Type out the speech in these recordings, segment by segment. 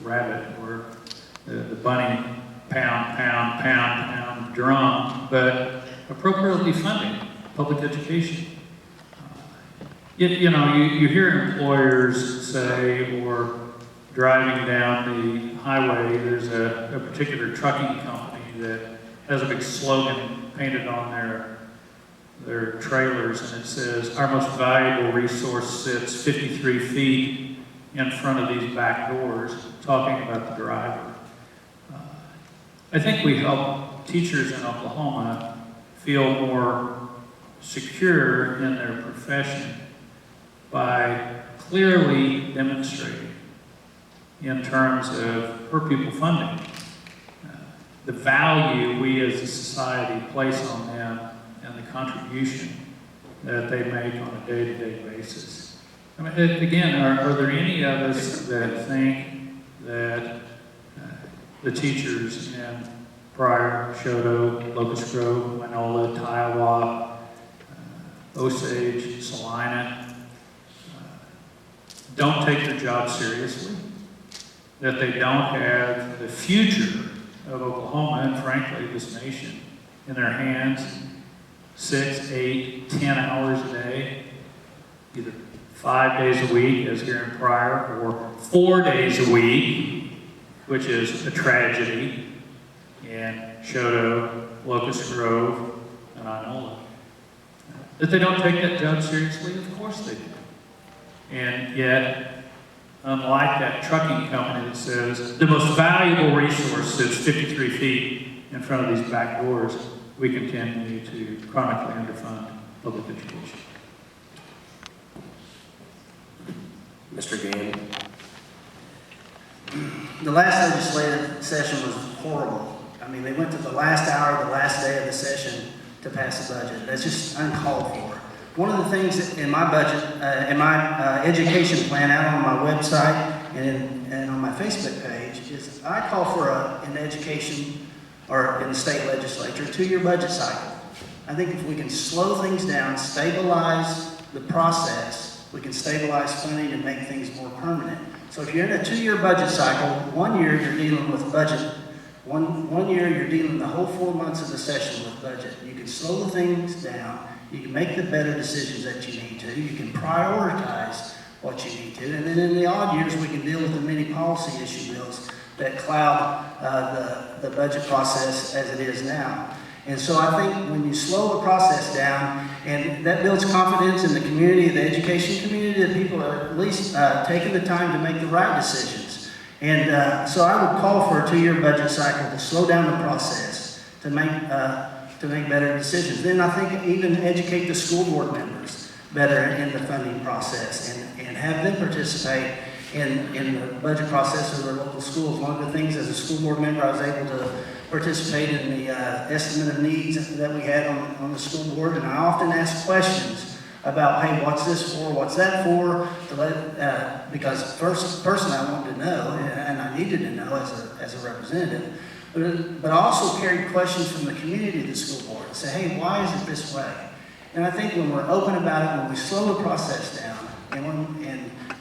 rabbit or the bunny pound drum, but appropriately funding public education. You hear employers say, or driving down the highway, there's a particular trucking company that has a big slogan painted on their trailers, and it says, "Our most valuable resource sits 53 feet in front of these back doors," talking about the driver. I think we help teachers in Oklahoma feel more secure in their profession by clearly demonstrating in terms of per pupil funding the value we as a society place on them and the contribution that they make on a day-to-day basis. I mean, again, are there any of us that think that the teachers in Pryor, Choteau, Locust Grove, Winola, Kiowa, Osage, Salina, don't take their job seriously, that they don't have the future of Oklahoma and frankly this nation in their hands 6, 8, 10 hours a day, either 5 days a week as here in Pryor, or 4 days a week, which is a tragedy in Choteau, Locust Grove, and Inola. That they don't take that job seriously? Of course they do. And yet, unlike that trucking company that says the most valuable resource sits 53 feet in front of these back doors, we continue to chronically underfund public education. Mr. Gann. The last legislative session was horrible. I mean, they went to the last hour, the last day of the session to pass a budget. That's just uncalled for. One of the things that in my budget, in my education plan out on my website and on my Facebook page is I call for in education or in the state legislature, 2-year budget cycle. I think if we can slow things down, stabilize the process, we can stabilize funding and make things more permanent. So if you're in a 2-year budget cycle, 1 year you're dealing with budget. One year you're dealing the whole 4 months of the session with budget. You can slow the things down. You can make the better decisions that you need to. You can prioritize what you need to. And then in the odd years, we can deal with the many policy issue bills that cloud the budget process as it is now. And so I think when you slow the process down, and that builds confidence in the community, the education community, that people are at least taking the time to make the right decisions. And so I would call for a 2-year budget cycle to slow down the process, to make better decisions. Then I think even educate the school board members better in the funding process and have them participate in the budget process of their local schools. One of the things as a school board member, I was able to participate in the estimate of needs that we had on the school board, and I often ask questions about, hey, what's this for, what's that for, because person I wanted to know, and I needed to know as a representative, but I also carried questions from the community of the school board and say, hey, why is it this way? And I think when we're open about it, when we slow the process down, and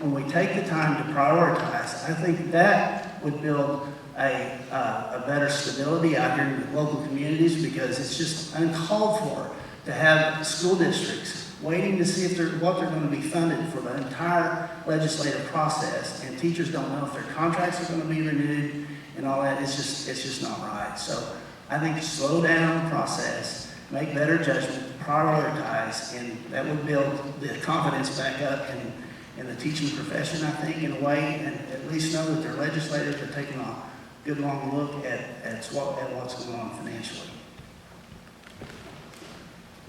when we take the time to prioritize, I think that would build a better stability out here in the local communities, because it's just uncalled for to have school districts waiting to see what they're going to be funded for the entire legislative process, and teachers don't know if their contracts are going to be renewed and all that. It's just not right. So I think slow down the process, make better judgment, prioritize, and that would build the confidence back up in the teaching profession, I think, in a way, and at least know that their legislators are taking a good long look at what's going on financially.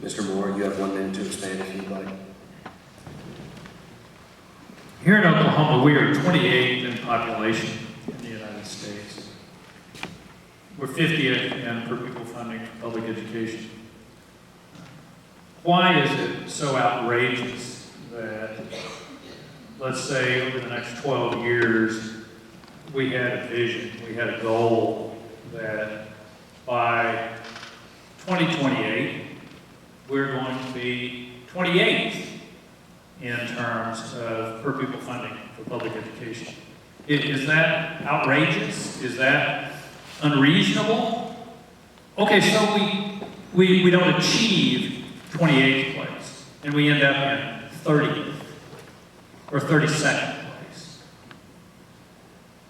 Mr. Moore, you have 1 minute to expand if you'd like. Here in Oklahoma, we are 28th in population in the United States. We're 50th in per pupil funding for public education. Why is it so outrageous that, let's say, over the next 12 years, we had a vision, we had a goal that by 2028, we're going to be 28th in terms of per pupil funding for public education. Is that outrageous? Is that unreasonable? Okay, so we don't achieve 28th place, and we end up in 30th or 32nd place.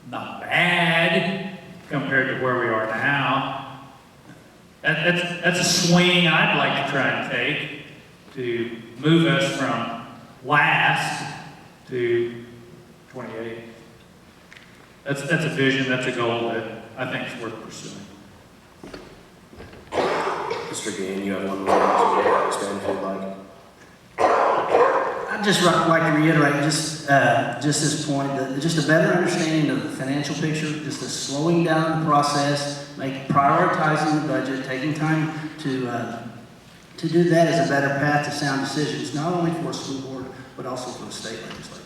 Not bad compared to where we are now. That's a swing I'd like to try and take to move us from last to 28th. That's a vision, that's a goal that I think is worth pursuing. Mr. Gann, you have 1 minute to expand if you'd like. I'd just like to reiterate just this point, that just a better understanding of the financial picture, just a slowing down the process, prioritizing the budget, taking time to do that is a better path to sound decisions, not only for a school board, but also for the state legislature.